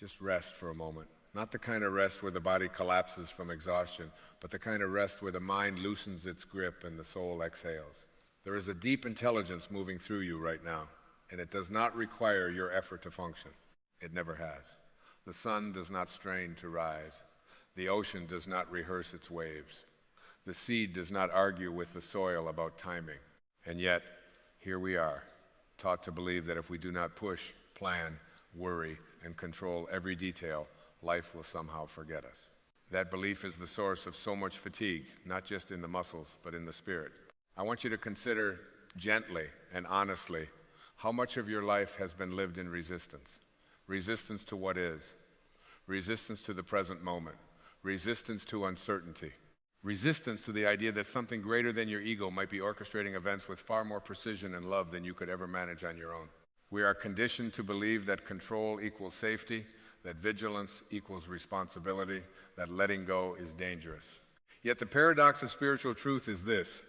Just rest for a moment. Not the kind of rest where the body collapses from exhaustion, but the kind of rest where the mind loosens its grip and the soul exhales. There is a deep intelligence moving through you right now, and it does not require your effort to function. It never has. The sun does not strain to rise. The ocean does not rehearse its waves. The seed does not argue with the soil about timing. And yet, here we are, taught to believe that if we do not push, plan, worry, and control every detail, life will somehow forget us. That belief is the source of so much fatigue, not just in the muscles, but in the spirit. I want you to consider gently and honestly how much of your life has been lived in resistance. Resistance to what is. Resistance to the present moment. Resistance to uncertainty. Resistance to the idea that something greater than your ego might be orchestrating events with far more precision and love than you could ever manage on your own. We are conditioned to believe that control equals safety, that vigilance equals responsibility, that letting go is dangerous. Yet the paradox of spiritual truth is this: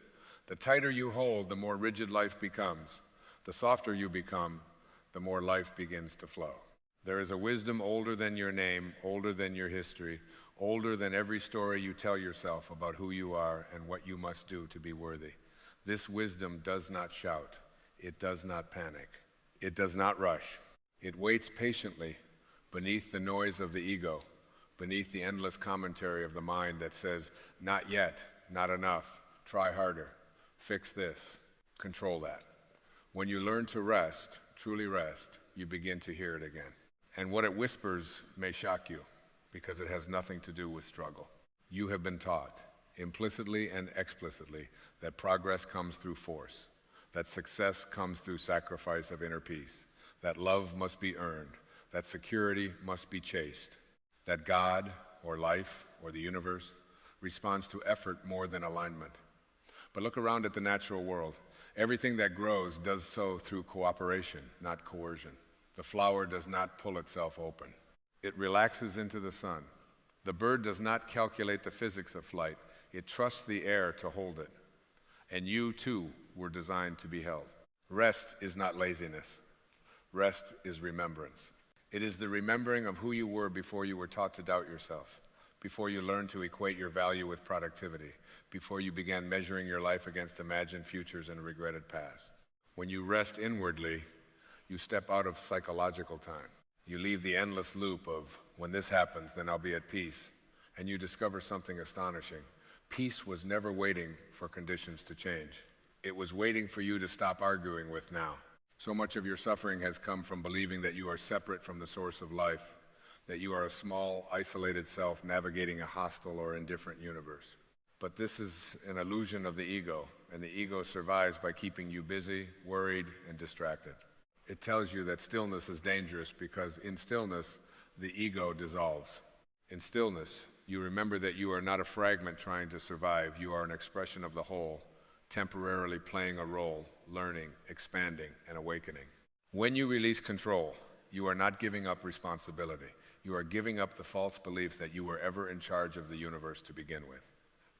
the tighter you hold, the more rigid life becomes. The softer you become, the more life begins to flow. There is a wisdom older than your name, older than your history, older than every story you tell yourself about who you are and what you must do to be worthy. This wisdom does not shout. It does not panic. It does not rush. It waits patiently beneath the noise of the ego, beneath the endless commentary of the mind that says, not yet, not enough, try harder, fix this, control that. When you learn to rest, truly rest, you begin to hear it again. And what it whispers may shock you, because it has nothing to do with struggle. You have been taught, implicitly and explicitly, that progress comes through force, that success comes through sacrifice of inner peace, that love must be earned, that security must be chased, that God, or life, or the universe, responds to effort more than alignment. But look around at the natural world. Everything that grows does so through cooperation, not coercion. The flower does not pull itself open. It relaxes into the sun. The bird does not calculate the physics of flight. It trusts the air to hold it. And you, too, were designed to be held. Rest is not laziness. Rest is remembrance. It is the remembering of who you were before you were taught to doubt yourself, before you learned to equate your value with productivity, before you began measuring your life against imagined futures and regretted past. When you rest inwardly, you step out of psychological time. You leave the endless loop of, when this happens, then I'll be at peace, and you discover something astonishing. Peace was never waiting for conditions to change. It was waiting for you to stop arguing with now. So much of your suffering has come from believing that you are separate from the source of life, that you are a small, isolated self navigating a hostile or indifferent universe. But this is an illusion of the ego, and the ego survives by keeping you busy, worried, and distracted. It tells you that stillness is dangerous because in stillness, the ego dissolves. In stillness, you remember that you are not a fragment trying to survive. You are an expression of the whole, temporarily playing a role, learning, expanding, and awakening. When you release control, you are not giving up responsibility. You are giving up the false belief that you were ever in charge of the universe to begin with.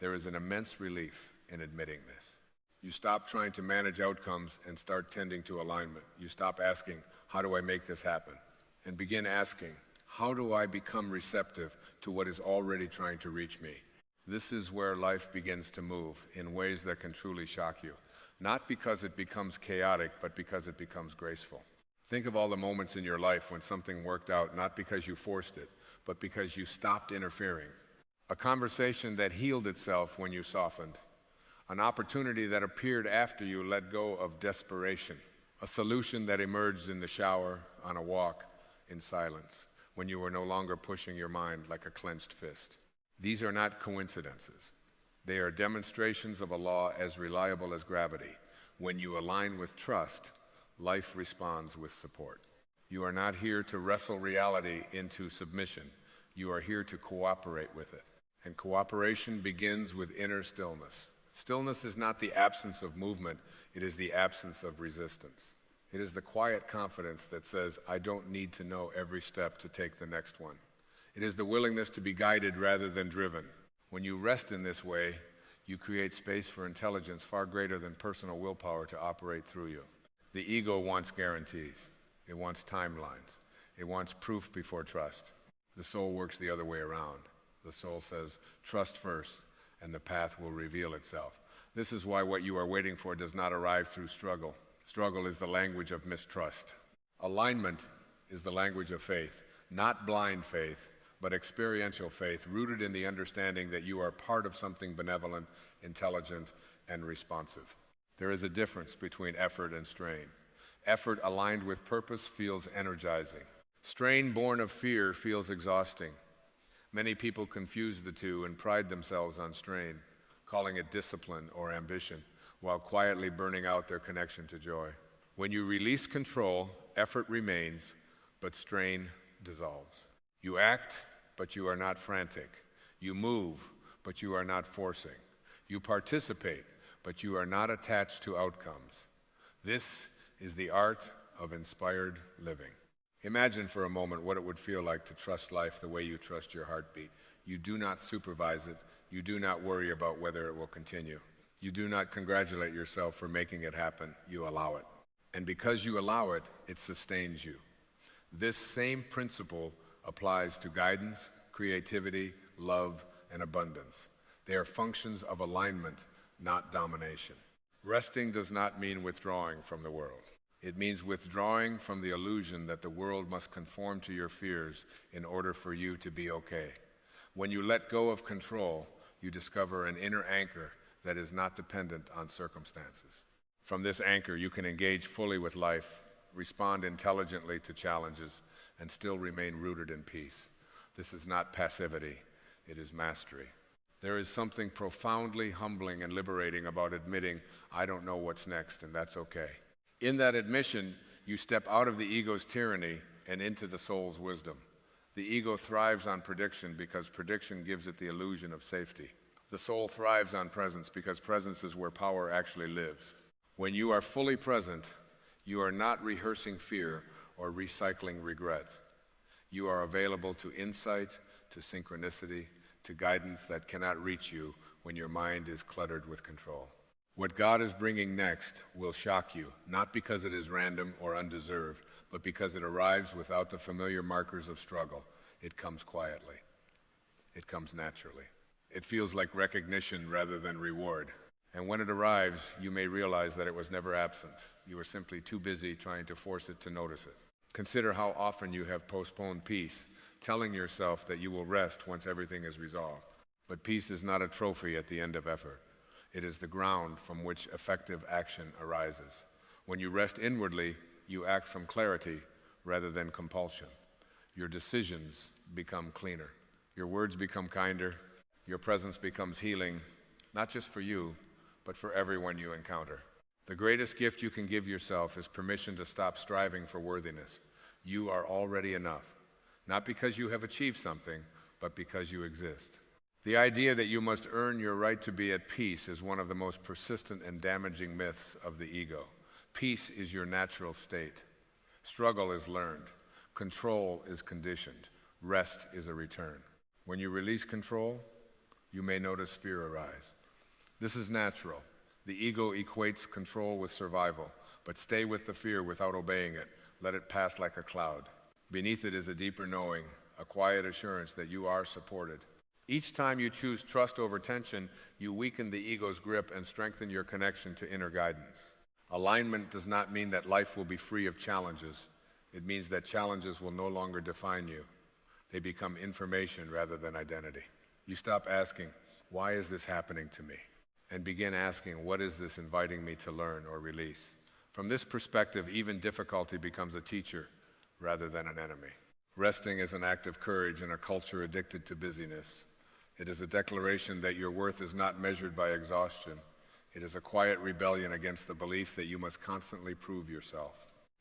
There is an immense relief in admitting this. You stop trying to manage outcomes and start tending to alignment. You stop asking, how do I make this happen? And begin asking, how do I become receptive to what is already trying to reach me? This is where life begins to move in ways that can truly shock you. Not because it becomes chaotic, but because it becomes graceful. Think of all the moments in your life when something worked out, not because you forced it, but because you stopped interfering. A conversation that healed itself when you softened. An opportunity that appeared after you let go of desperation. A solution that emerged in the shower, on a walk, in silence, when you were no longer pushing your mind like a clenched fist. These are not coincidences. They are demonstrations of a law as reliable as gravity. When you align with trust, life responds with support. You are not here to wrestle reality into submission. You are here to cooperate with it. And cooperation begins with inner stillness. Stillness is not the absence of movement, it is the absence of resistance. It is the quiet confidence that says, I don't need to know every step to take the next one. It is the willingness to be guided rather than driven. When you rest in this way, you create space for intelligence far greater than personal willpower to operate through you. The ego wants guarantees. It wants timelines. It wants proof before trust. The soul works the other way around. The soul says, trust first, and the path will reveal itself. This is why what you are waiting for does not arrive through struggle. Struggle is the language of mistrust. Alignment is the language of faith, not blind faith, but experiential faith, rooted in the understanding that you are part of something benevolent, intelligent, and responsive. There is a difference between effort and strain. Effort aligned with purpose feels energizing. Strain born of fear feels exhausting. Many people confuse the two and pride themselves on strain, calling it discipline or ambition, while quietly burning out their connection to joy. When you release control, effort remains, but strain dissolves. You act, but you are not frantic. You move, but you are not forcing. You participate, but you are not attached to outcomes. This is the art of inspired living. Imagine for a moment what it would feel like to trust life the way you trust your heartbeat. You do not supervise it. You do not worry about whether it will continue. You do not congratulate yourself for making it happen. You allow it. And because you allow it, it sustains you. This same principle applies to guidance, creativity, love, and abundance. They are functions of alignment, not domination. Resting does not mean withdrawing from the world. It means withdrawing from the illusion that the world must conform to your fears in order for you to be okay. When you let go of control, you discover an inner anchor that is not dependent on circumstances. From this anchor, you can engage fully with life, respond intelligently to challenges, and still remain rooted in peace. This is not passivity, it is mastery. There is something profoundly humbling and liberating about admitting, I don't know what's next, and that's okay. In that admission, you step out of the ego's tyranny and into the soul's wisdom. The ego thrives on prediction because prediction gives it the illusion of safety. The soul thrives on presence because presence is where power actually lives. When you are fully present, you are not rehearsing fear or recycling regret. You are available to insight, to synchronicity, to guidance that cannot reach you when your mind is cluttered with control. What God is bringing next will shock you, not because it is random or undeserved, but because it arrives without the familiar markers of struggle. It comes quietly. It comes naturally. It feels like recognition rather than reward. And when it arrives, you may realize that it was never absent. You were simply too busy trying to force it to notice it. Consider how often you have postponed peace, telling yourself that you will rest once everything is resolved. But peace is not a trophy at the end of effort. It is the ground from which effective action arises. When you rest inwardly, you act from clarity rather than compulsion. Your decisions become cleaner. Your words become kinder. Your presence becomes healing, not just for you, but for everyone you encounter. The greatest gift you can give yourself is permission to stop striving for worthiness. You are already enough, not because you have achieved something, but because you exist. The idea that you must earn your right to be at peace is one of the most persistent and damaging myths of the ego. Peace is your natural state. Struggle is learned. Control is conditioned. Rest is a return. When you release control, you may notice fear arise. This is natural. The ego equates control with survival, but stay with the fear without obeying it. Let it pass like a cloud. Beneath it is a deeper knowing, a quiet assurance that you are supported. Each time you choose trust over tension, you weaken the ego's grip and strengthen your connection to inner guidance. Alignment does not mean that life will be free of challenges. It means that challenges will no longer define you. They become information rather than identity. You stop asking, why is this happening to me? And begin asking, what is this inviting me to learn or release? From this perspective, even difficulty becomes a teacher rather than an enemy. Resting is an act of courage in a culture addicted to busyness. It is a declaration that your worth is not measured by exhaustion. It is a quiet rebellion against the belief that you must constantly prove yourself.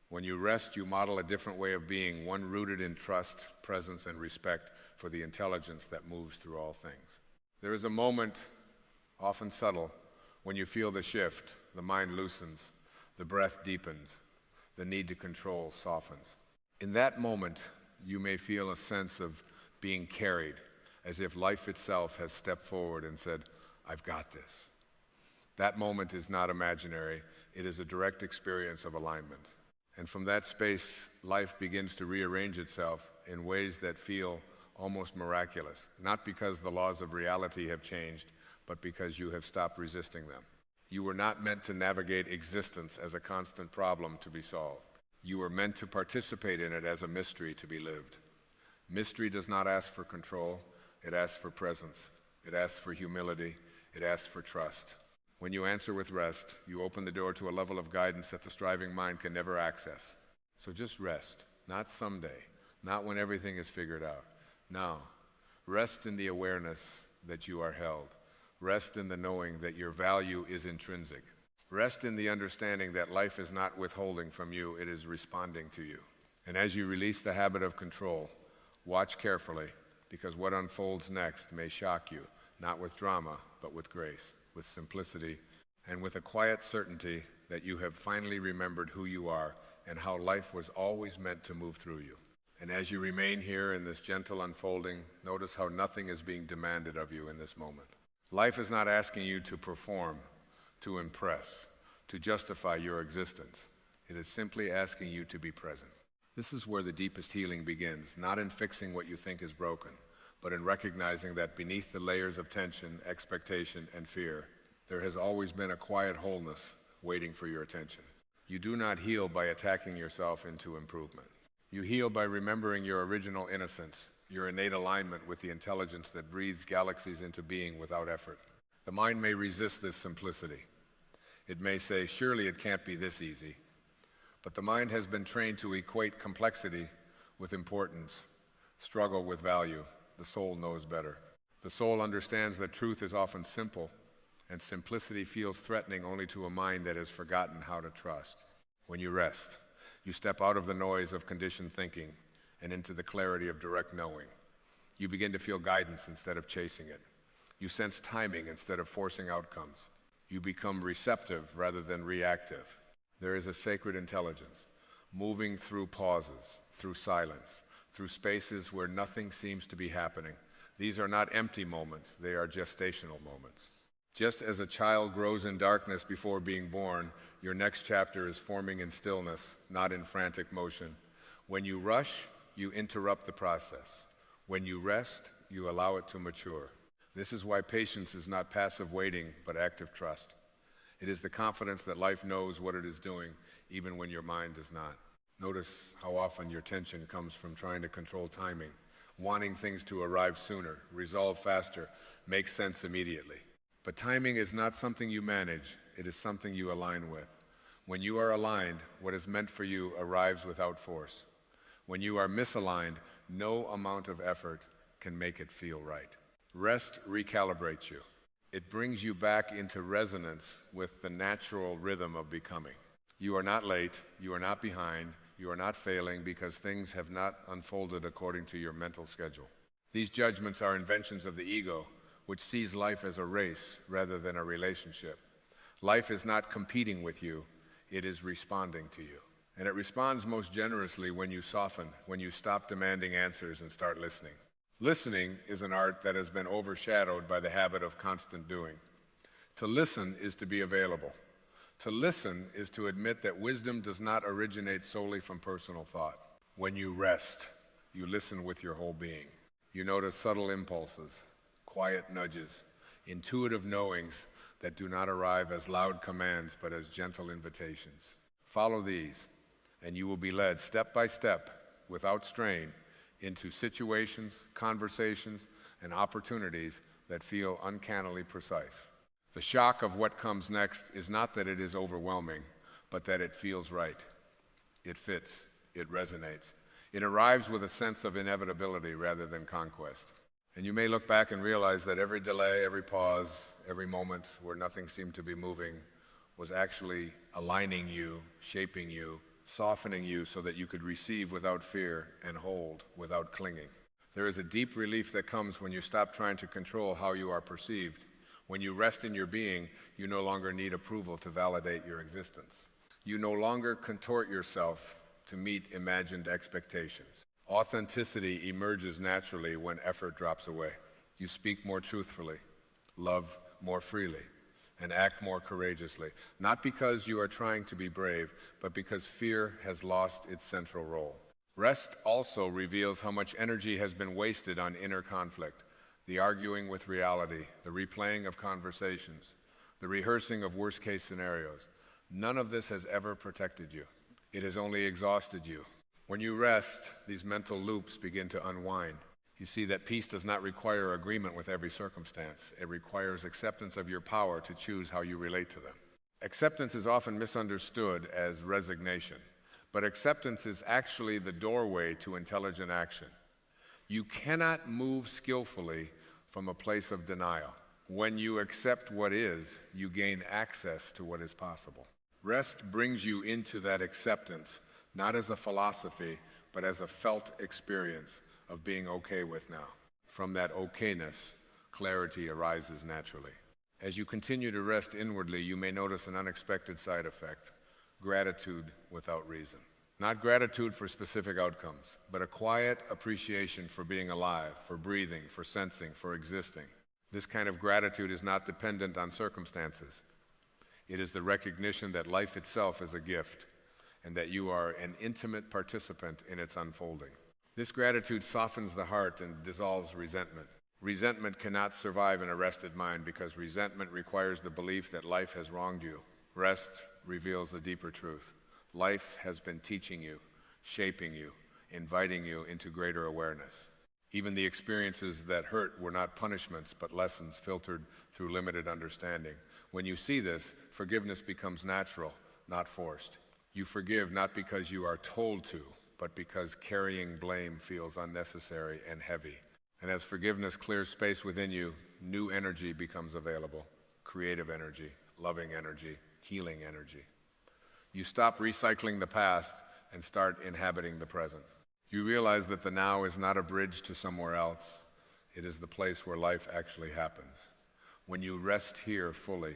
When you rest, you model a different way of being, one rooted in trust, presence, and respect for the intelligence that moves through all things. There is a moment, often subtle, when you feel the shift, the mind loosens, the breath deepens, the need to control softens. In that moment, you may feel a sense of being carried, as if life itself has stepped forward and said, I've got this. That moment is not imaginary. It is a direct experience of alignment. And from that space, life begins to rearrange itself in ways that feel almost miraculous, not because the laws of reality have changed, but because you have stopped resisting them. You were not meant to navigate existence as a constant problem to be solved. You were meant to participate in it as a mystery to be lived. Mystery does not ask for control, it asks for presence. It asks for humility, it asks for trust. When you answer with rest, you open the door to a level of guidance that the striving mind can never access. So just rest, not someday, not when everything is figured out. Now, rest in the awareness that you are held. Rest in the knowing that your value is intrinsic. Rest in the understanding that life is not withholding from you, it is responding to you. And as you release the habit of control, watch carefully, because what unfolds next may shock you, not with drama, but with grace, with simplicity, and with a quiet certainty that you have finally remembered who you are and how life was always meant to move through you. And as you remain here in this gentle unfolding, notice how nothing is being demanded of you in this moment. Life is not asking you to perform, to impress, to justify your existence. It is simply asking you to be present. This is where the deepest healing begins, not in fixing what you think is broken, but in recognizing that beneath the layers of tension, expectation, and fear, there has always been a quiet wholeness waiting for your attention. You do not heal by attacking yourself into improvement. You heal by remembering your original innocence, your innate alignment with the intelligence that breathes galaxies into being without effort. The mind may resist this simplicity. It may say, surely it can't be this easy. But the mind has been trained to equate complexity with importance, struggle with value. The soul knows better. The soul understands that truth is often simple, and simplicity feels threatening only to a mind that has forgotten how to trust. When you rest, you step out of the noise of conditioned thinking and into the clarity of direct knowing. You begin to feel guidance instead of chasing it. You sense timing instead of forcing outcomes. You become receptive rather than reactive. There is a sacred intelligence, moving through pauses, through silence, through spaces where nothing seems to be happening. These are not empty moments, they are gestational moments. Just as a child grows in darkness before being born, your next chapter is forming in stillness, not in frantic motion. When you rush, you interrupt the process. When you rest, you allow it to mature. This is why patience is not passive waiting, but active trust. It is the confidence that life knows what it is doing, even when your mind does not. Notice how often your tension comes from trying to control timing, wanting things to arrive sooner, resolve faster, make sense immediately. But timing is not something you manage, it is something you align with. When you are aligned, what is meant for you arrives without force. When you are misaligned, no amount of effort can make it feel right. Rest recalibrates you. It brings you back into resonance with the natural rhythm of becoming. You are not late, you are not behind, you are not failing because things have not unfolded according to your mental schedule. These judgments are inventions of the ego, which sees life as a race rather than a relationship. Life is not competing with you, it is responding to you. And it responds most generously when you soften, when you stop demanding answers and start listening. Listening is an art that has been overshadowed by the habit of constant doing. To listen is to be available. To listen is to admit that wisdom does not originate solely from personal thought. When you rest, you listen with your whole being. You notice subtle impulses, quiet nudges, intuitive knowings that do not arrive as loud commands but as gentle invitations. Follow these, and you will be led step by step, without strain, into situations, conversations, and opportunities that feel uncannily precise. The shock of what comes next is not that it is overwhelming, but that it feels right. It fits, it resonates. It arrives with a sense of inevitability rather than conquest. And you may look back and realize that every delay, every pause, every moment where nothing seemed to be moving was actually aligning you, shaping you, softening you so that you could receive without fear and hold without clinging. There is a deep relief that comes when you stop trying to control how you are perceived. When you rest in your being, you no longer need approval to validate your existence. You no longer contort yourself to meet imagined expectations. Authenticity emerges naturally when effort drops away. You speak more truthfully, love more freely, and act more courageously, not because you are trying to be brave, but because fear has lost its central role. Rest also reveals how much energy has been wasted on inner conflict, the arguing with reality, the replaying of conversations, the rehearsing of worst-case scenarios. None of this has ever protected you. It has only exhausted you. When you rest, these mental loops begin to unwind. You see that peace does not require agreement with every circumstance. It requires acceptance of your power to choose how you relate to them. Acceptance is often misunderstood as resignation, but acceptance is actually the doorway to intelligent action. You cannot move skillfully from a place of denial. When you accept what is, you gain access to what is possible. Rest brings you into that acceptance, not as a philosophy, but as a felt experience of being okay with now. From that okayness, clarity arises naturally. As you continue to rest inwardly, you may notice an unexpected side effect: gratitude without reason. Not gratitude for specific outcomes, but a quiet appreciation for being alive, for breathing, for sensing, for existing. This kind of gratitude is not dependent on circumstances. It is the recognition that life itself is a gift, and that you are an intimate participant in its unfolding. This gratitude softens the heart and dissolves resentment. Resentment cannot survive an arrested mind because resentment requires the belief that life has wronged you. Rest reveals a deeper truth. Life has been teaching you, shaping you, inviting you into greater awareness. Even the experiences that hurt were not punishments, but lessons filtered through limited understanding. When you see this, forgiveness becomes natural, not forced. You forgive not because you are told to, but because carrying blame feels unnecessary and heavy. And as forgiveness clears space within you, new energy becomes available: creative energy, loving energy, healing energy. You stop recycling the past and start inhabiting the present. You realize that the now is not a bridge to somewhere else. It is the place where life actually happens. When you rest here fully,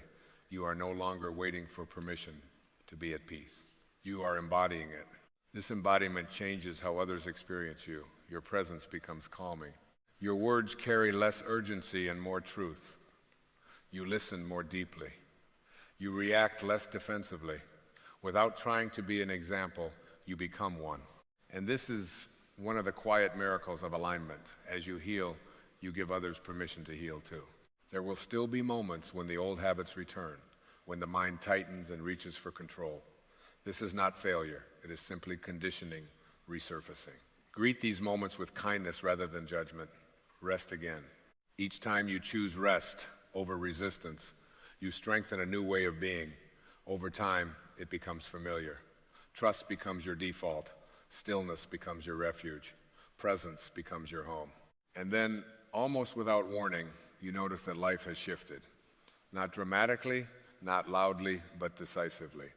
you are no longer waiting for permission to be at peace. You are embodying it. This embodiment changes how others experience you. Your presence becomes calming. Your words carry less urgency and more truth. You listen more deeply. You react less defensively. Without trying to be an example, you become one. And this is one of the quiet miracles of alignment. As you heal, you give others permission to heal too. There will still be moments when the old habits return, when the mind tightens and reaches for control. This is not failure. It is simply conditioning resurfacing. Greet these moments with kindness rather than judgment. Rest again. Each time you choose rest over resistance, you strengthen a new way of being. Over time, it becomes familiar. Trust becomes your default. Stillness becomes your refuge. Presence becomes your home. And then, almost without warning, you notice that life has shifted. Not dramatically, not loudly, but decisively.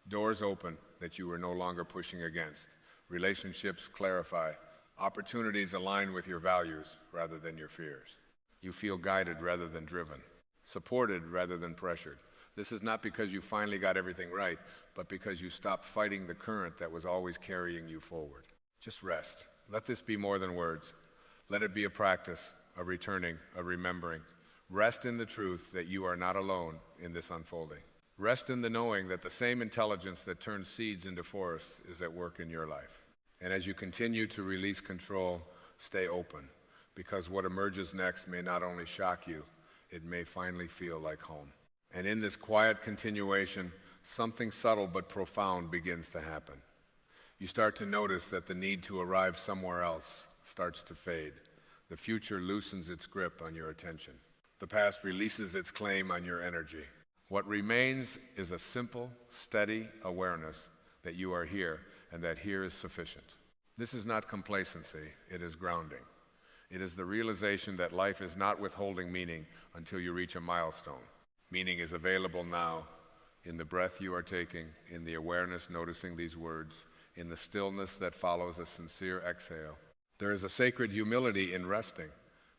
Doors open that you were no longer pushing against. Relationships clarify. Opportunities align with your values rather than your fears. You feel guided rather than driven. Supported rather than pressured. This is not because you finally got everything right, but because you stopped fighting the current that was always carrying you forward. Just rest. Let this be more than words. Let it be a practice, a returning, a remembering. Rest in the truth that you are not alone in this unfolding. Rest in the knowing that the same intelligence that turns seeds into forests is at work in your life. And as you continue to release control, stay open, because what emerges next may not only shock you, it may finally feel like home. And in this quiet continuation, something subtle but profound begins to happen. You start to notice that the need to arrive somewhere else starts to fade. The future loosens its grip on your attention. The past releases its claim on your energy. What remains is a simple, steady awareness that you are here and that here is sufficient. This is not complacency, it is grounding. It is the realization that life is not withholding meaning until you reach a milestone. Meaning is available now, in the breath you are taking, in the awareness noticing these words, in the stillness that follows a sincere exhale. There is a sacred humility in resting,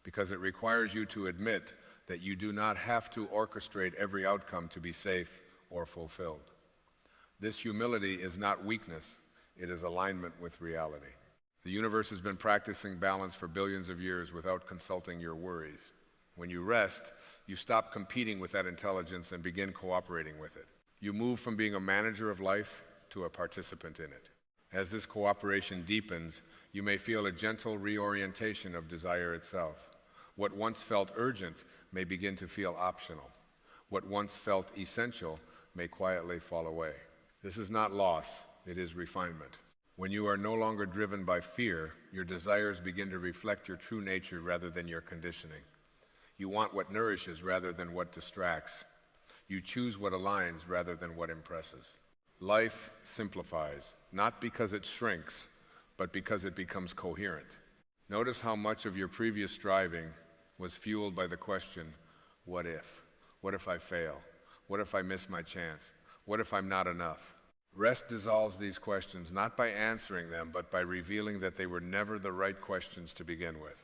because it requires you to admit that you do not have to orchestrate every outcome to be safe or fulfilled. This humility is not weakness, it is alignment with reality. The universe has been practicing balance for billions of years without consulting your worries. When you rest, you stop competing with that intelligence and begin cooperating with it. You move from being a manager of life to a participant in it. As this cooperation deepens, you may feel a gentle reorientation of desire itself. What once felt urgent may begin to feel optional. What once felt essential may quietly fall away. This is not loss, it is refinement. When you are no longer driven by fear, your desires begin to reflect your true nature rather than your conditioning. You want what nourishes rather than what distracts. You choose what aligns rather than what impresses. Life simplifies, not because it shrinks, but because it becomes coherent. Notice how much of your previous striving was fueled by the question, what if? What if I fail? What if I miss my chance? What if I'm not enough? Rest dissolves these questions not by answering them, but by revealing that they were never the right questions to begin with.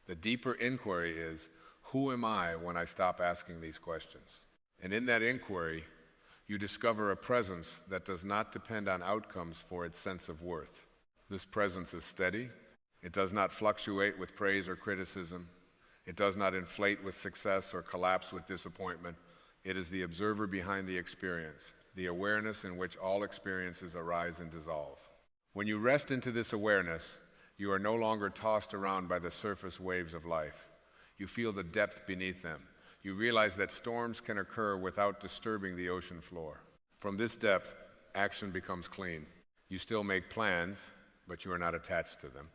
The deeper inquiry is, who am I when I stop asking these questions? And in that inquiry, you discover a presence that does not depend on outcomes for its sense of worth. This presence is steady. It does not fluctuate with praise or criticism. It does not inflate with success or collapse with disappointment. It is the observer behind the experience, the awareness in which all experiences arise and dissolve. When you rest into this awareness, you are no longer tossed around by the surface waves of life. You feel the depth beneath them. You realize that storms can occur without disturbing the ocean floor. From this depth, action becomes clean. You still make plans, but you are not attached to them.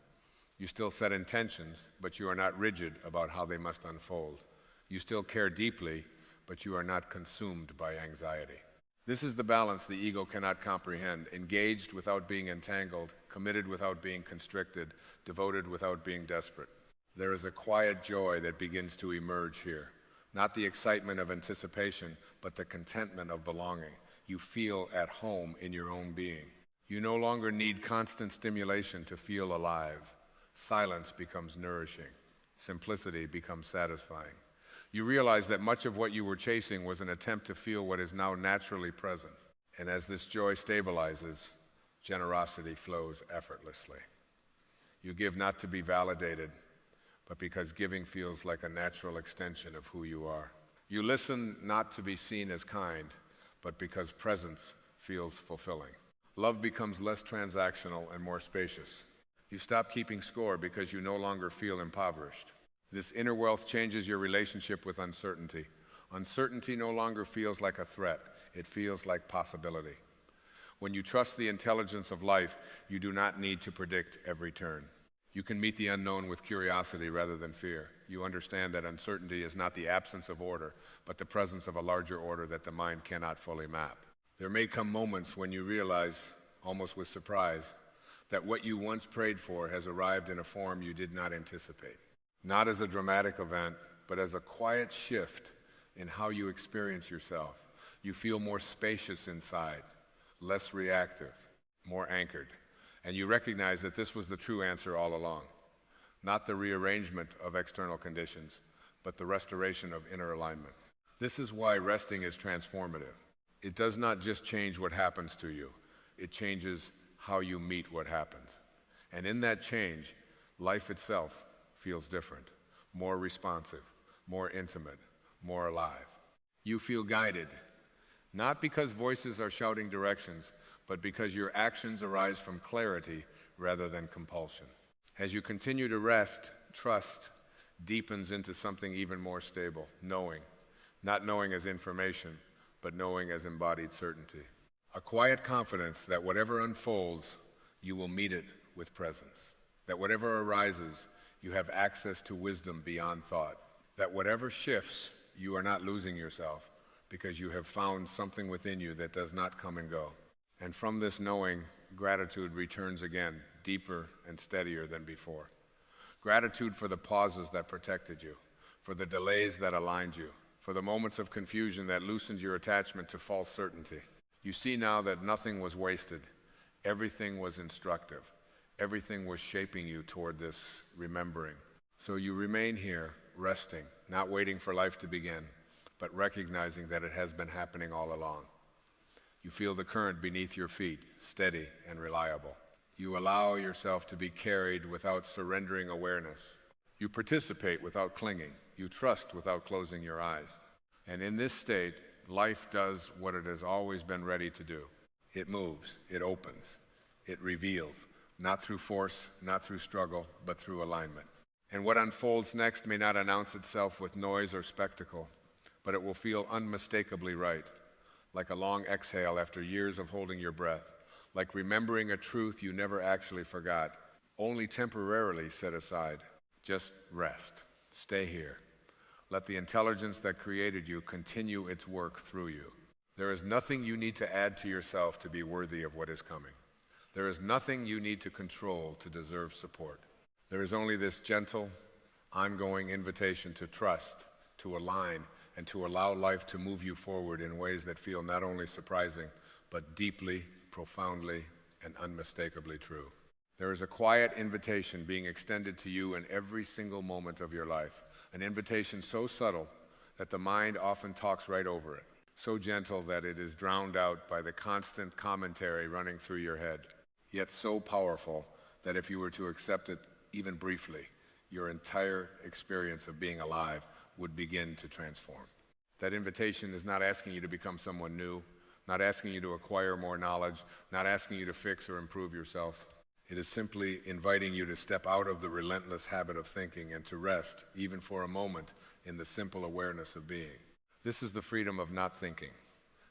You still set intentions, but you are not rigid about how they must unfold. You still care deeply, but you are not consumed by anxiety. This is the balance the ego cannot comprehend, engaged without being entangled, committed without being constricted, devoted without being desperate. There is a quiet joy that begins to emerge here. Not the excitement of anticipation, but the contentment of belonging. You feel at home in your own being. You no longer need constant stimulation to feel alive. Silence becomes nourishing. Simplicity becomes satisfying. You realize that much of what you were chasing was an attempt to feel what is now naturally present. And as this joy stabilizes, generosity flows effortlessly. You give not to be validated, but because giving feels like a natural extension of who you are. You listen not to be seen as kind, but because presence feels fulfilling. Love becomes less transactional and more spacious. You stop keeping score because you no longer feel impoverished. This inner wealth changes your relationship with uncertainty. Uncertainty no longer feels like a threat, it feels like possibility. When you trust the intelligence of life, you do not need to predict every turn. You can meet the unknown with curiosity rather than fear. You understand that uncertainty is not the absence of order, but the presence of a larger order that the mind cannot fully map. There may come moments when you realize, almost with surprise, that what you once prayed for has arrived in a form you did not anticipate. Not as a dramatic event, but as a quiet shift in how you experience yourself. You feel more spacious inside, less reactive, more anchored. And you recognize that this was the true answer all along. Not the rearrangement of external conditions, but the restoration of inner alignment. This is why resting is transformative. It does not just change what happens to you, it changes how you meet what happens. And in that change, life itself feels different, more responsive, more intimate, more alive. You feel guided, not because voices are shouting directions, but because your actions arise from clarity rather than compulsion. As you continue to rest, trust deepens into something even more stable, knowing, not knowing as information, but knowing as embodied certainty. A quiet confidence that whatever unfolds, you will meet it with presence. That whatever arises, you have access to wisdom beyond thought. That whatever shifts, you are not losing yourself because you have found something within you that does not come and go. And from this knowing, gratitude returns again, deeper and steadier than before. Gratitude for the pauses that protected you, for the delays that aligned you, for the moments of confusion that loosened your attachment to false certainty. You see now that nothing was wasted. Everything was instructive. Everything was shaping you toward this remembering. So you remain here, resting, not waiting for life to begin, but recognizing that it has been happening all along. You feel the current beneath your feet, steady and reliable. You allow yourself to be carried without surrendering awareness. You participate without clinging. You trust without closing your eyes. And in this state, life does what it has always been ready to do. It moves, it opens, it reveals, not through force, not through struggle, but through alignment. And what unfolds next may not announce itself with noise or spectacle, but it will feel unmistakably right, like a long exhale after years of holding your breath, like remembering a truth you never actually forgot, only temporarily set aside. Just rest. Stay here. Let the intelligence that created you continue its work through you. There is nothing you need to add to yourself to be worthy of what is coming. There is nothing you need to control to deserve support. There is only this gentle, ongoing invitation to trust, to align, and to allow life to move you forward in ways that feel not only surprising, but deeply, profoundly, and unmistakably true. There is a quiet invitation being extended to you in every single moment of your life. An invitation so subtle that the mind often talks right over it, so gentle that it is drowned out by the constant commentary running through your head, yet so powerful that if you were to accept it even briefly, your entire experience of being alive would begin to transform. That invitation is not asking you to become someone new, not asking you to acquire more knowledge, not asking you to fix or improve yourself. It is simply inviting you to step out of the relentless habit of thinking and to rest, even for a moment, in the simple awareness of being. This is the freedom of not thinking,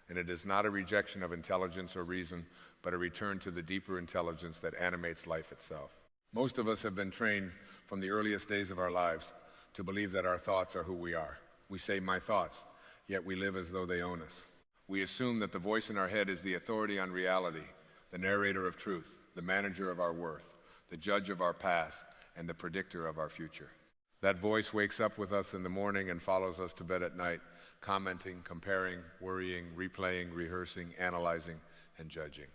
and it is not a rejection of intelligence or reason, but a return to the deeper intelligence that animates life itself. Most of us have been trained from the earliest days of our lives to believe that our thoughts are who we are. We say, "my thoughts," yet we live as though they own us. We assume that the voice in our head is the authority on reality, the narrator of truth, the manager of our worth, the judge of our past, and the predictor of our future. That voice wakes up with us in the morning and follows us to bed at night, commenting, comparing, worrying, replaying, rehearsing, analyzing, and judging.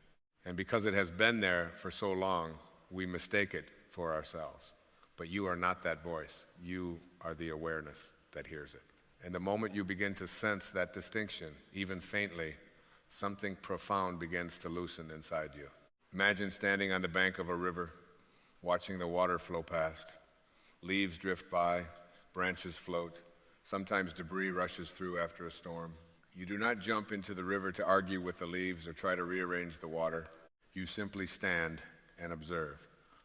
And because it has been there for so long, we mistake it for ourselves. But you are not that voice. You are the awareness that hears it. And the moment you begin to sense that distinction, even faintly, something profound begins to loosen inside you. Imagine standing on the bank of a river, watching the water flow past. Leaves drift by, branches float. Sometimes debris rushes through after a storm. You do not jump into the river to argue with the leaves or try to rearrange the water. You simply stand and observe.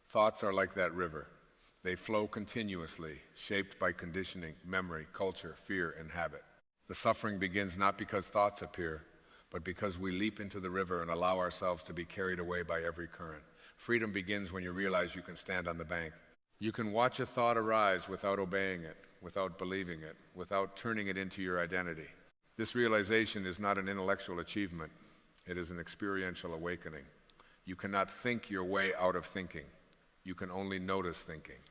Thoughts are like that river. They flow continuously, shaped by conditioning, memory, culture, fear, and habit. The suffering begins not because thoughts appear, but because we leap into the river and allow ourselves to be carried away by every current. Freedom begins when you realize you can stand on the bank. You can watch a thought arise without obeying it, without believing it, without turning it into your identity. This realization is not an intellectual achievement. It is an experiential awakening. You cannot think your way out of thinking. You can only notice thinking.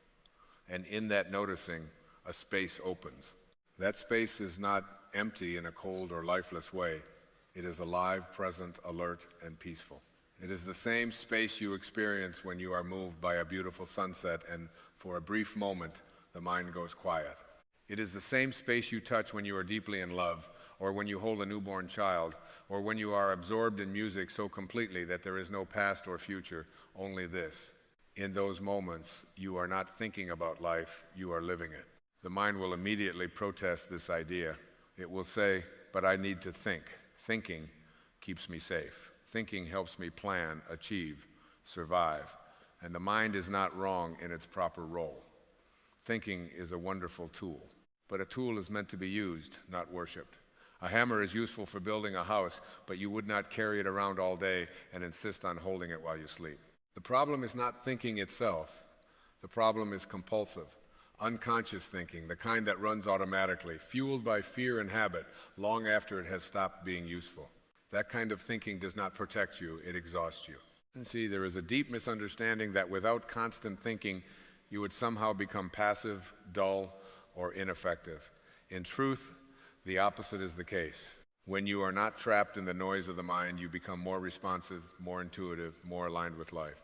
And in that noticing, a space opens. That space is not empty in a cold or lifeless way. It is alive, present, alert, and peaceful. It is the same space you experience when you are moved by a beautiful sunset and for a brief moment, the mind goes quiet. It is the same space you touch when you are deeply in love, or when you hold a newborn child, or when you are absorbed in music so completely that there is no past or future, only this. In those moments, you are not thinking about life, you are living it. The mind will immediately protest this idea. It will say, "But I need to think. Thinking keeps me safe. Thinking helps me plan, achieve, survive." And the mind is not wrong in its proper role. Thinking is a wonderful tool, but a tool is meant to be used, not worshipped. A hammer is useful for building a house, but you would not carry it around all day and insist on holding it while you sleep. The problem is not thinking itself. The problem is compulsive, unconscious thinking, the kind that runs automatically, fueled by fear and habit long after it has stopped being useful. That kind of thinking does not protect you, it exhausts you. And see, there is a deep misunderstanding that without constant thinking, you would somehow become passive, dull, or ineffective. In truth, the opposite is the case. When you are not trapped in the noise of the mind, you become more responsive, more intuitive, more aligned with life.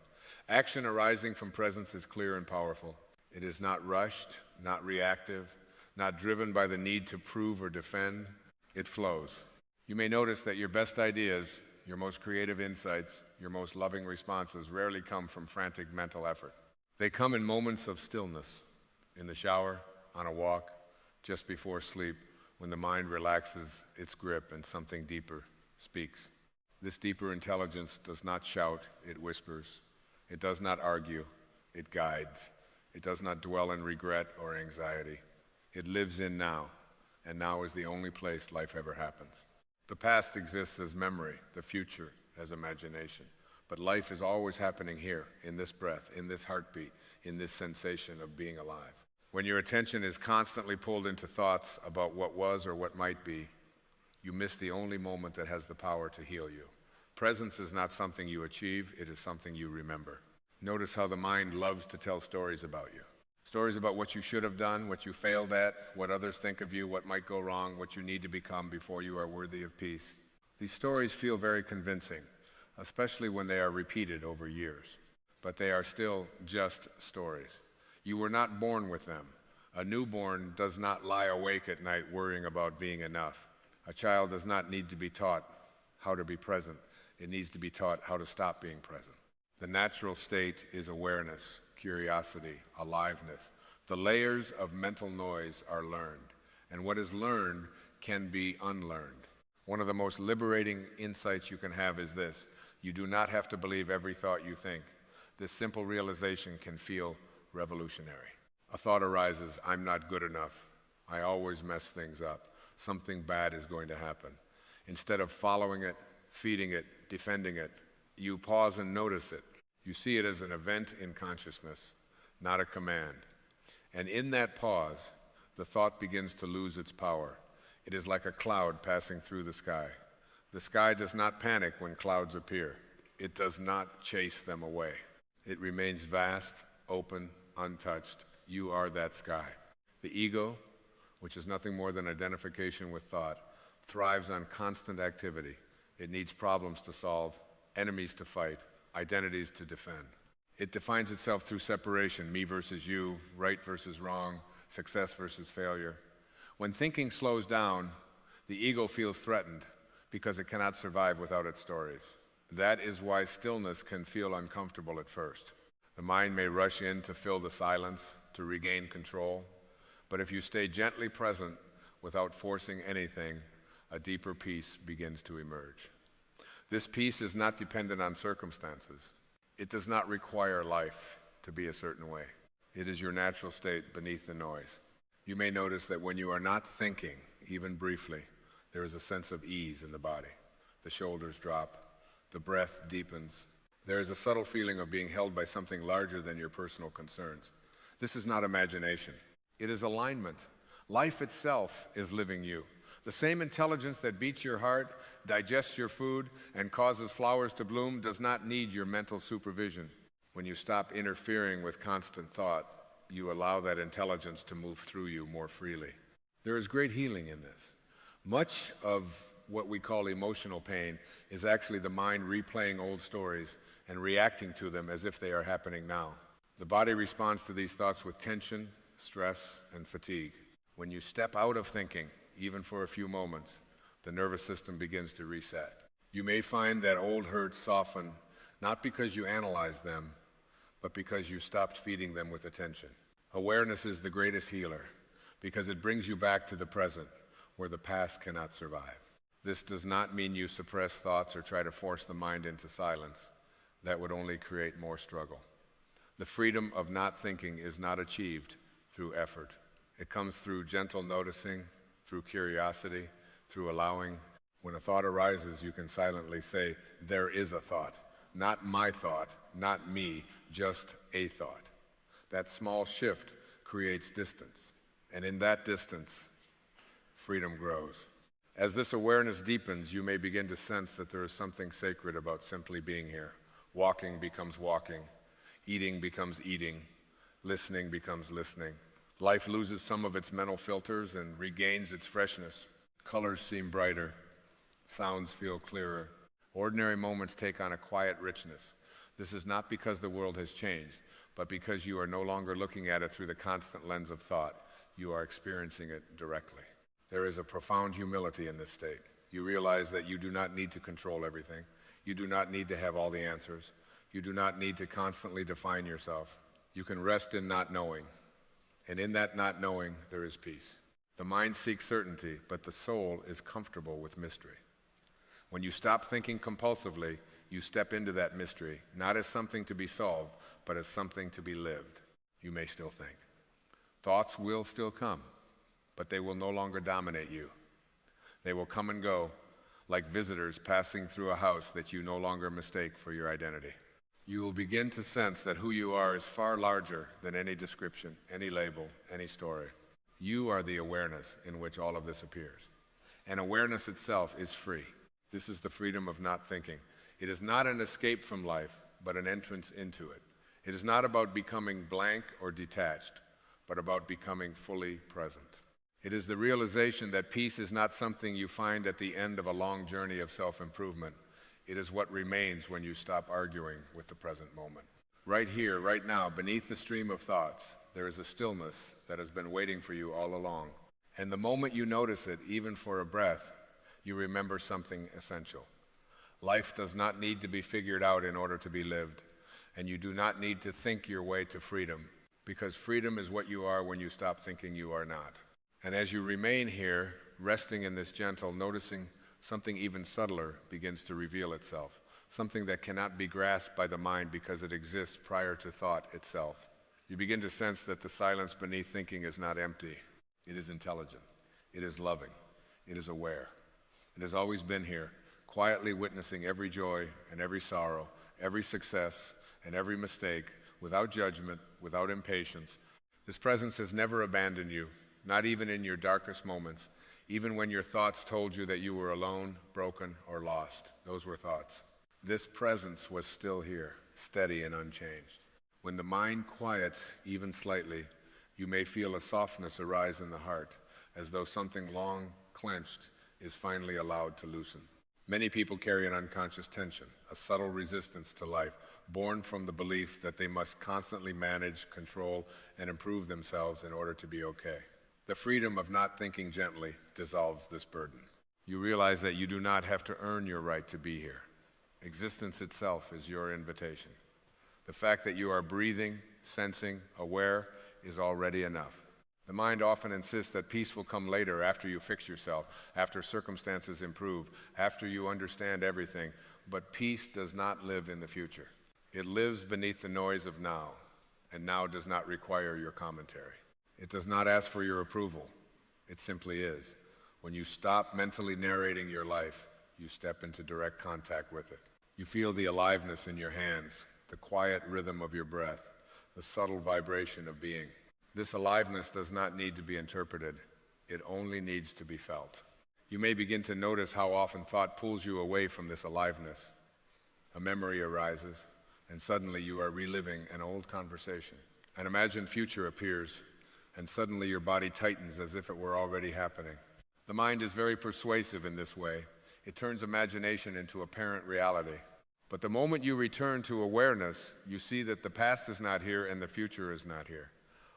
Action arising from presence is clear and powerful. It is not rushed, not reactive, not driven by the need to prove or defend. It flows. You may notice that your best ideas, your most creative insights, your most loving responses rarely come from frantic mental effort. They come in moments of stillness, in the shower, on a walk, just before sleep, when the mind relaxes its grip and something deeper speaks. This deeper intelligence does not shout, it whispers. It does not argue, it guides. It does not dwell in regret or anxiety. It lives in now, and now is the only place life ever happens. The past exists as memory, the future as imagination. But life is always happening here, in this breath, in this heartbeat, in this sensation of being alive. When your attention is constantly pulled into thoughts about what was or what might be, you miss the only moment that has the power to heal you. Presence is not something you achieve, it is something you remember. Notice how the mind loves to tell stories about you. Stories about what you should have done, what you failed at, what others think of you, what might go wrong, what you need to become before you are worthy of peace. These stories feel very convincing, especially when they are repeated over years. But they are still just stories. You were not born with them. A newborn does not lie awake at night worrying about being enough. A child does not need to be taught how to be present. It needs to be taught how to stop being present. The natural state is awareness, curiosity, aliveness. The layers of mental noise are learned, and what is learned can be unlearned. One of the most liberating insights you can have is this: you do not have to believe every thought you think. This simple realization can feel revolutionary. A thought arises, I'm not good enough. I always mess things up. Something bad is going to happen. Instead of following it, feeding it, defending it, you pause and notice it. You see it as an event in consciousness, not a command. And in that pause, the thought begins to lose its power. It is like a cloud passing through the sky. The sky does not panic when clouds appear. It does not chase them away. It remains vast, open, untouched. You are that sky. The ego, which is nothing more than identification with thought, thrives on constant activity. It needs problems to solve, enemies to fight, identities to defend. It defines itself through separation, me versus you, right versus wrong, success versus failure. When thinking slows down, the ego feels threatened because it cannot survive without its stories. That is why stillness can feel uncomfortable at first. The mind may rush in to fill the silence, to regain control. But if you stay gently present without forcing anything, a deeper peace begins to emerge. This peace is not dependent on circumstances. It does not require life to be a certain way. It is your natural state beneath the noise. You may notice that when you are not thinking, even briefly, there is a sense of ease in the body. The shoulders drop, the breath deepens. There is a subtle feeling of being held by something larger than your personal concerns. This is not imagination. It is alignment. Life itself is living you. The same intelligence that beats your heart, digests your food, and causes flowers to bloom does not need your mental supervision. When you stop interfering with constant thought, you allow that intelligence to move through you more freely. There is great healing in this. Much of what we call emotional pain is actually the mind replaying old stories and reacting to them as if they are happening now. The body responds to these thoughts with tension, stress, and fatigue. When you step out of thinking, even for a few moments, the nervous system begins to reset. You may find that old hurts soften, not because you analyze them, but because you stopped feeding them with attention. Awareness is the greatest healer because it brings you back to the present, where the past cannot survive. This does not mean you suppress thoughts or try to force the mind into silence. That would only create more struggle. The freedom of not thinking is not achieved through effort. It comes through gentle noticing, through curiosity, through allowing. When a thought arises, you can silently say, there is a thought. Not my thought, not me, just a thought. That small shift creates distance. And in that distance, freedom grows. As this awareness deepens, you may begin to sense that there is something sacred about simply being here. Walking becomes walking. Eating becomes eating. Listening becomes listening. Life loses some of its mental filters and regains its freshness. Colors seem brighter. Sounds feel clearer. Ordinary moments take on a quiet richness. This is not because the world has changed, but because you are no longer looking at it through the constant lens of thought. You are experiencing it directly. There is a profound humility in this state. You realize that you do not need to control everything. You do not need to have all the answers. You do not need to constantly define yourself. You can rest in not knowing. And in that not knowing, there is peace. The mind seeks certainty, but the soul is comfortable with mystery. When you stop thinking compulsively, you step into that mystery, not as something to be solved, but as something to be lived. You may still think. Thoughts will still come, but they will no longer dominate you. They will come and go, like visitors passing through a house that you no longer mistake for your identity. You will begin to sense that who you are is far larger than any description, any label, any story. You are the awareness in which all of this appears. And awareness itself is free. This is the freedom of not thinking. It is not an escape from life, but an entrance into it. It is not about becoming blank or detached, but about becoming fully present. It is the realization that peace is not something you find at the end of a long journey of self-improvement. It is what remains when you stop arguing with the present moment. Right here, right now, beneath the stream of thoughts, there is a stillness that has been waiting for you all along. And the moment you notice it, even for a breath, you remember something essential. Life does not need to be figured out in order to be lived, and you do not need to think your way to freedom, because freedom is what you are when you stop thinking you are not. And as you remain here, resting in this gentle, noticing something even subtler begins to reveal itself, something that cannot be grasped by the mind because it exists prior to thought itself. You begin to sense that the silence beneath thinking is not empty. It is intelligent. It is loving. It is aware. It has always been here, quietly witnessing every joy and every sorrow, every success and every mistake, without judgment, without impatience. This presence has never abandoned you, not even in your darkest moments, even when your thoughts told you that you were alone, broken, or lost. Those were thoughts. This presence was still here, steady and unchanged. When the mind quiets even slightly, you may feel a softness arise in the heart, as though something long clenched is finally allowed to loosen. Many people carry an unconscious tension, a subtle resistance to life, born from the belief that they must constantly manage, control, and improve themselves in order to be okay. The freedom of not thinking gently dissolves this burden. You realize that you do not have to earn your right to be here. Existence itself is your invitation. The fact that you are breathing, sensing, aware is already enough. The mind often insists that peace will come later, after you fix yourself, after circumstances improve, after you understand everything. But peace does not live in the future. It lives beneath the noise of now, and now does not require your commentary. It does not ask for your approval. It simply is. When you stop mentally narrating your life, you step into direct contact with it. You feel the aliveness in your hands, the quiet rhythm of your breath, the subtle vibration of being. This aliveness does not need to be interpreted. It only needs to be felt. You may begin to notice how often thought pulls you away from this aliveness. A memory arises, and suddenly you are reliving an old conversation. An imagined future appears, and suddenly your body tightens as if it were already happening. The mind is very persuasive in this way. It turns imagination into apparent reality. But the moment you return to awareness, you see that the past is not here and the future is not here.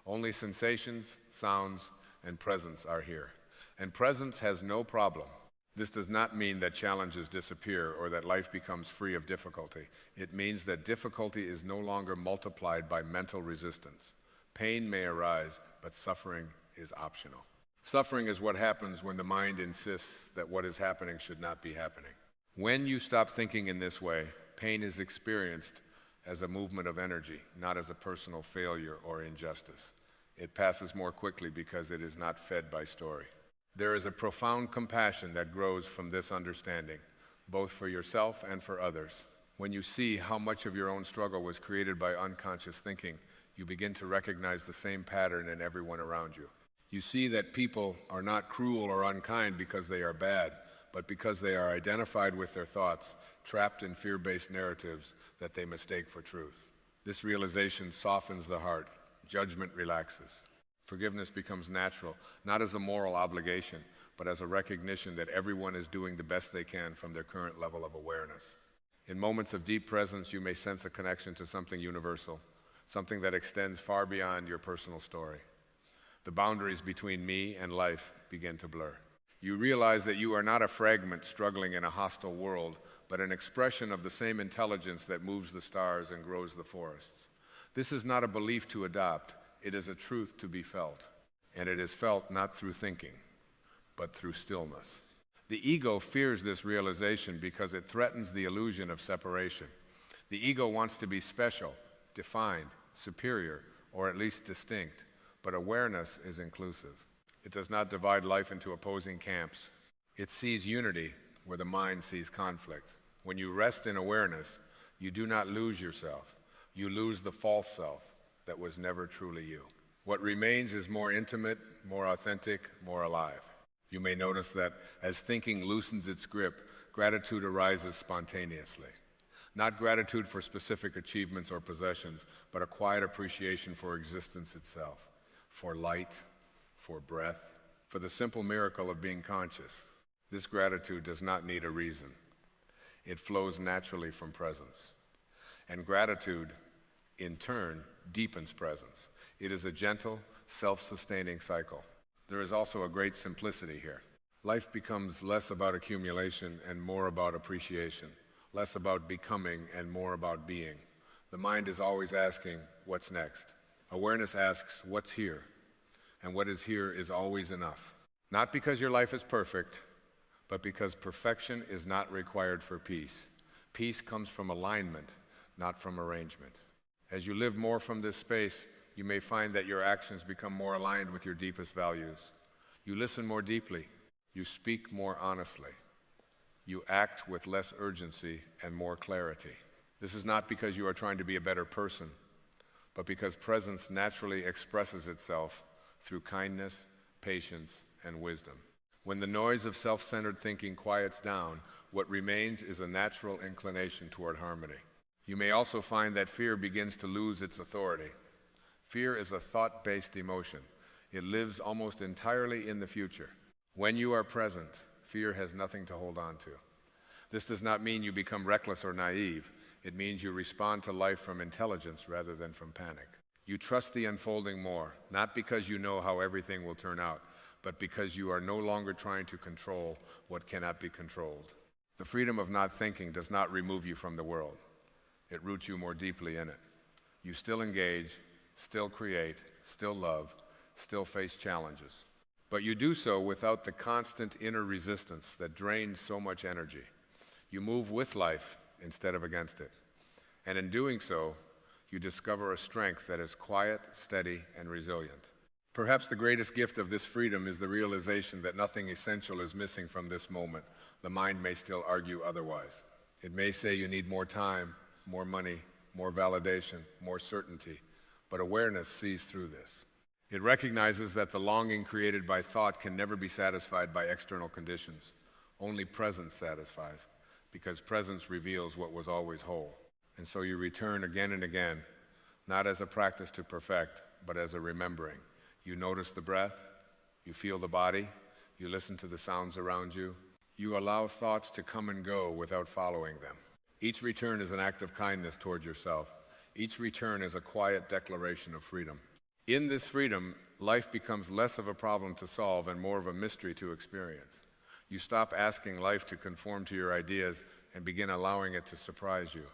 Only sensations, sounds, and presence are here. And presence has no problem. This does not mean that challenges disappear or that life becomes free of difficulty. It means that difficulty is no longer multiplied by mental resistance. Pain may arise, but suffering is optional. Suffering is what happens when the mind insists that what is happening should not be happening. When you stop thinking in this way, pain is experienced as a movement of energy, not as a personal failure or injustice. It passes more quickly because it is not fed by story. There is a profound compassion that grows from this understanding, both for yourself and for others. When you see how much of your own struggle was created by unconscious thinking, you begin to recognize the same pattern in everyone around you. You see that people are not cruel or unkind because they are bad, but because they are identified with their thoughts, trapped in fear-based narratives that they mistake for truth. This realization softens the heart. Judgment relaxes. Forgiveness becomes natural, not as a moral obligation, but as a recognition that everyone is doing the best they can from their current level of awareness. In moments of deep presence, you may sense a connection to something universal, something that extends far beyond your personal story. The boundaries between me and life begin to blur. You realize that you are not a fragment struggling in a hostile world, but an expression of the same intelligence that moves the stars and grows the forests. This is not a belief to adopt. It is a truth to be felt, and it is felt not through thinking, but through stillness. The ego fears this realization because it threatens the illusion of separation. The ego wants to be special, defined, superior, or at least distinct, but awareness is inclusive. It does not divide life into opposing camps. It sees unity where the mind sees conflict. When you rest in awareness, you do not lose yourself. You lose the false self that was never truly you. What remains is more intimate, more authentic, more alive. You may notice that as thinking loosens its grip, gratitude arises spontaneously. Not gratitude for specific achievements or possessions, but a quiet appreciation for existence itself, for light, for breath, for the simple miracle of being conscious. This gratitude does not need a reason. It flows naturally from presence. And gratitude, in turn, deepens presence. It is a gentle, self-sustaining cycle. There is also a great simplicity here. Life becomes less about accumulation and more about appreciation, less about becoming and more about being. The mind is always asking, what's next? Awareness asks, what's here? And what is here is always enough. Not because your life is perfect, but because perfection is not required for peace. Peace comes from alignment, not from arrangement. As you live more from this space, you may find that your actions become more aligned with your deepest values. You listen more deeply. You speak more honestly. You act with less urgency and more clarity. This is not because you are trying to be a better person, but because presence naturally expresses itself through kindness, patience, and wisdom. When the noise of self-centered thinking quiets down, what remains is a natural inclination toward harmony. You may also find that fear begins to lose its authority. Fear is a thought-based emotion. It lives almost entirely in the future. When you are present, fear has nothing to hold on to. This does not mean you become reckless or naive. It means you respond to life from intelligence rather than from panic. You trust the unfolding more, not because you know how everything will turn out, but because you are no longer trying to control what cannot be controlled. The freedom of not thinking does not remove you from the world. It roots you more deeply in it. You still engage, still create, still love, still face challenges. But you do so without the constant inner resistance that drains so much energy. You move with life instead of against it. And in doing so, you discover a strength that is quiet, steady, and resilient. Perhaps the greatest gift of this freedom is the realization that nothing essential is missing from this moment. The mind may still argue otherwise. It may say you need more time, more money, more validation, more certainty. But awareness sees through this. It recognizes that the longing created by thought can never be satisfied by external conditions. Only presence satisfies, because presence reveals what was always whole. And so you return again and again, not as a practice to perfect, but as a remembering. You notice the breath, you feel the body, you listen to the sounds around you. You allow thoughts to come and go without following them. Each return is an act of kindness toward yourself. Each return is a quiet declaration of freedom. In this freedom, life becomes less of a problem to solve and more of a mystery to experience. You stop asking life to conform to your ideas and begin allowing it to surprise you.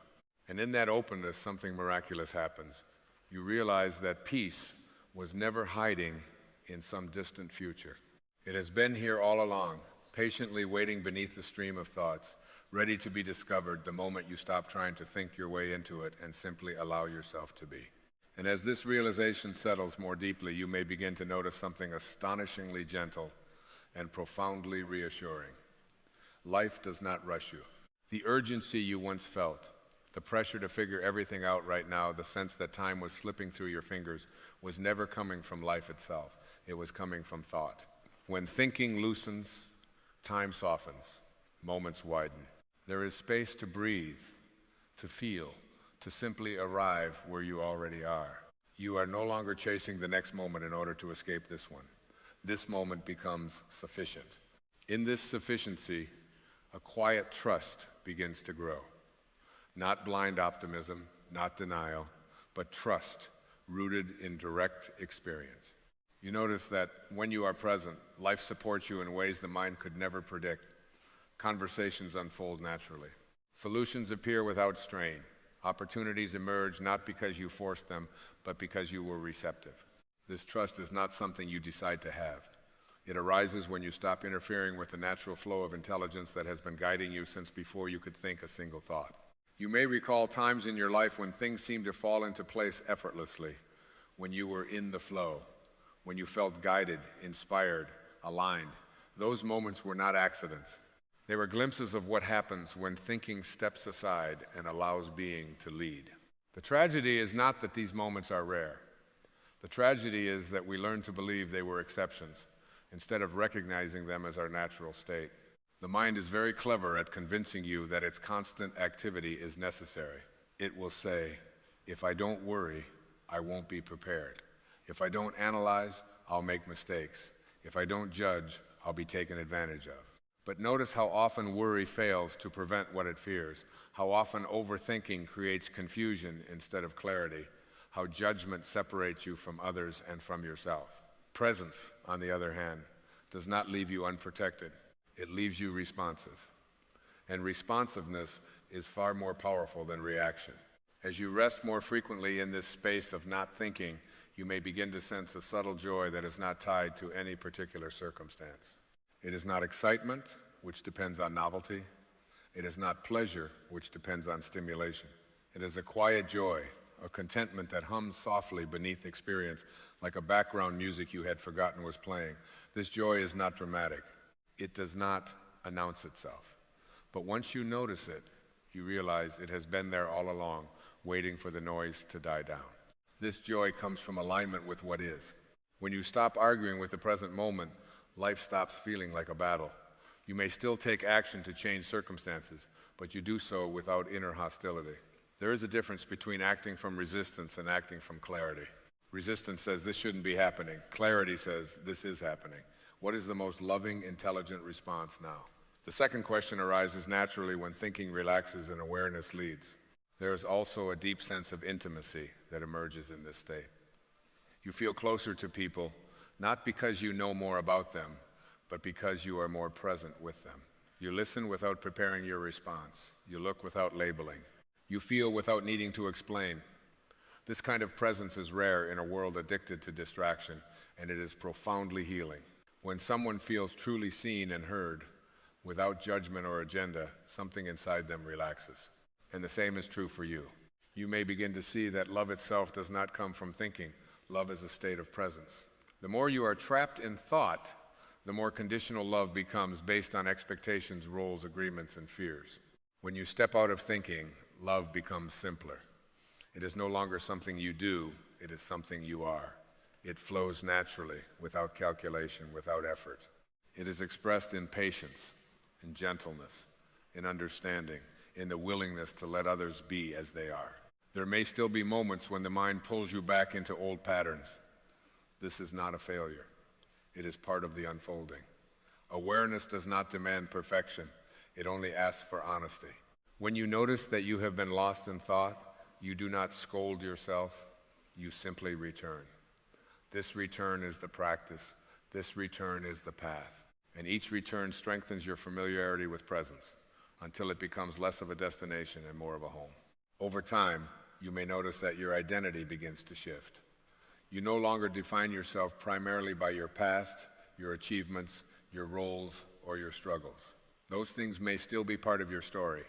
And in that openness, something miraculous happens. You realize that peace was never hiding in some distant future. It has been here all along, patiently waiting beneath the stream of thoughts, ready to be discovered the moment you stop trying to think your way into it and simply allow yourself to be. And as this realization settles more deeply, you may begin to notice something astonishingly gentle and profoundly reassuring. Life does not rush you. The urgency you once felt, the pressure to figure everything out right now, the sense that time was slipping through your fingers, was never coming from life itself. It was coming from thought. When thinking loosens, time softens, moments widen. There is space to breathe, to feel, to simply arrive where you already are. You are no longer chasing the next moment in order to escape this one. This moment becomes sufficient. In this sufficiency, a quiet trust begins to grow. Not blind optimism, not denial, but trust rooted in direct experience. You notice that when you are present, life supports you in ways the mind could never predict. Conversations unfold naturally. Solutions appear without strain. Opportunities emerge not because you forced them, but because you were receptive. This trust is not something you decide to have. It arises when you stop interfering with the natural flow of intelligence that has been guiding you since before you could think a single thought. You may recall times in your life when things seemed to fall into place effortlessly, when you were in the flow, when you felt guided, inspired, aligned. Those moments were not accidents. They were glimpses of what happens when thinking steps aside and allows being to lead. The tragedy is not that these moments are rare. The tragedy is that we learn to believe they were exceptions, instead of recognizing them as our natural state. The mind is very clever at convincing you that its constant activity is necessary. It will say, if I don't worry, I won't be prepared. If I don't analyze, I'll make mistakes. If I don't judge, I'll be taken advantage of. But notice how often worry fails to prevent what it fears, how often overthinking creates confusion instead of clarity, how judgment separates you from others and from yourself. Presence, on the other hand, does not leave you unprotected. It leaves you responsive. And responsiveness is far more powerful than reaction. As you rest more frequently in this space of not thinking, you may begin to sense a subtle joy that is not tied to any particular circumstance. It is not excitement, which depends on novelty. It is not pleasure, which depends on stimulation. It is a quiet joy, a contentment that hums softly beneath experience, like a background music you had forgotten was playing. This joy is not dramatic. It does not announce itself. But once you notice it, you realize it has been there all along, waiting for the noise to die down. This joy comes from alignment with what is. When you stop arguing with the present moment, life stops feeling like a battle. You may still take action to change circumstances, but you do so without inner hostility. There is a difference between acting from resistance and acting from clarity. Resistance says this shouldn't be happening. Clarity says this is happening. What is the most loving, intelligent response now? The second question arises naturally when thinking relaxes and awareness leads. There is also a deep sense of intimacy that emerges in this state. You feel closer to people, not because you know more about them, but because you are more present with them. You listen without preparing your response. You look without labeling. You feel without needing to explain. This kind of presence is rare in a world addicted to distraction, and it is profoundly healing. When someone feels truly seen and heard, without judgment or agenda, something inside them relaxes. And the same is true for you. You may begin to see that love itself does not come from thinking. Love is a state of presence. The more you are trapped in thought, the more conditional love becomes based on expectations, roles, agreements, and fears. When you step out of thinking, love becomes simpler. It is no longer something you do, it is something you are. It flows naturally, without calculation, without effort. It is expressed in patience, in gentleness, in understanding, in the willingness to let others be as they are. There may still be moments when the mind pulls you back into old patterns. This is not a failure. It is part of the unfolding. Awareness does not demand perfection. It only asks for honesty. When you notice that you have been lost in thought, you do not scold yourself, you simply return. This return is the practice. This return is the path. And each return strengthens your familiarity with presence until it becomes less of a destination and more of a home. Over time, you may notice that your identity begins to shift. You no longer define yourself primarily by your past, your achievements, your roles, or your struggles. Those things may still be part of your story,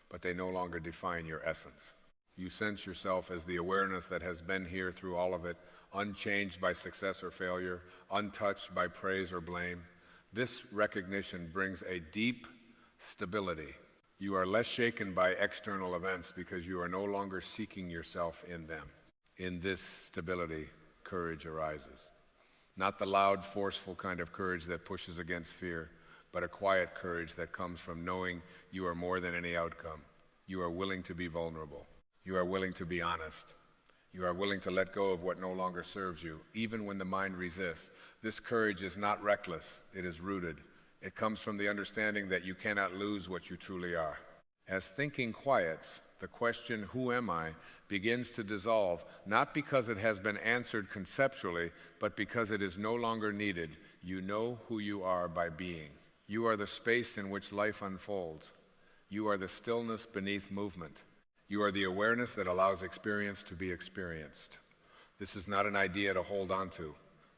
but they no longer define your essence. You sense yourself as the awareness that has been here through all of it, unchanged by success or failure, untouched by praise or blame. This recognition brings a deep stability. You are less shaken by external events because you are no longer seeking yourself in them. In this stability, courage arises. Not the loud, forceful kind of courage that pushes against fear, but a quiet courage that comes from knowing you are more than any outcome. You are willing to be vulnerable. You are willing to be honest. You are willing to let go of what no longer serves you, even when the mind resists. This courage is not reckless, it is rooted. It comes from the understanding that you cannot lose what you truly are. As thinking quiets, the question, who am I, begins to dissolve, not because it has been answered conceptually, but because it is no longer needed. You know who you are by being. You are the space in which life unfolds. You are the stillness beneath movement. You are the awareness that allows experience to be experienced. This is not an idea to hold on to.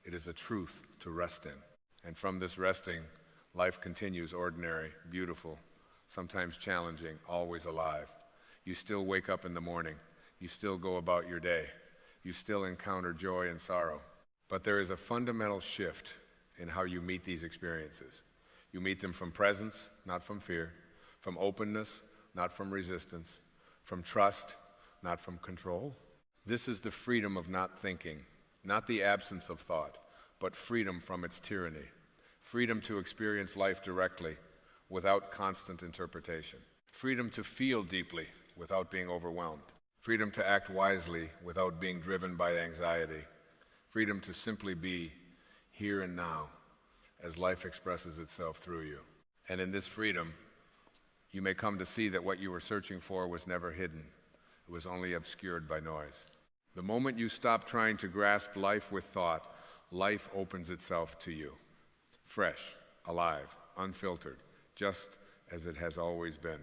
It is a truth to rest in. And from this resting, life continues ordinary, beautiful, sometimes challenging, always alive. You still wake up in the morning. You still go about your day. You still encounter joy and sorrow. But there is a fundamental shift in how you meet these experiences. You meet them from presence, not from fear, from openness, not from resistance, from trust, not from control. This is the freedom of not thinking, not the absence of thought, but freedom from its tyranny. Freedom to experience life directly, without constant interpretation. Freedom to feel deeply, without being overwhelmed. Freedom to act wisely, without being driven by anxiety. Freedom to simply be here and now, as life expresses itself through you. And in this freedom, you may come to see that what you were searching for was never hidden. It was only obscured by noise. The moment you stop trying to grasp life with thought, life opens itself to you. Fresh, alive, unfiltered, just as it has always been.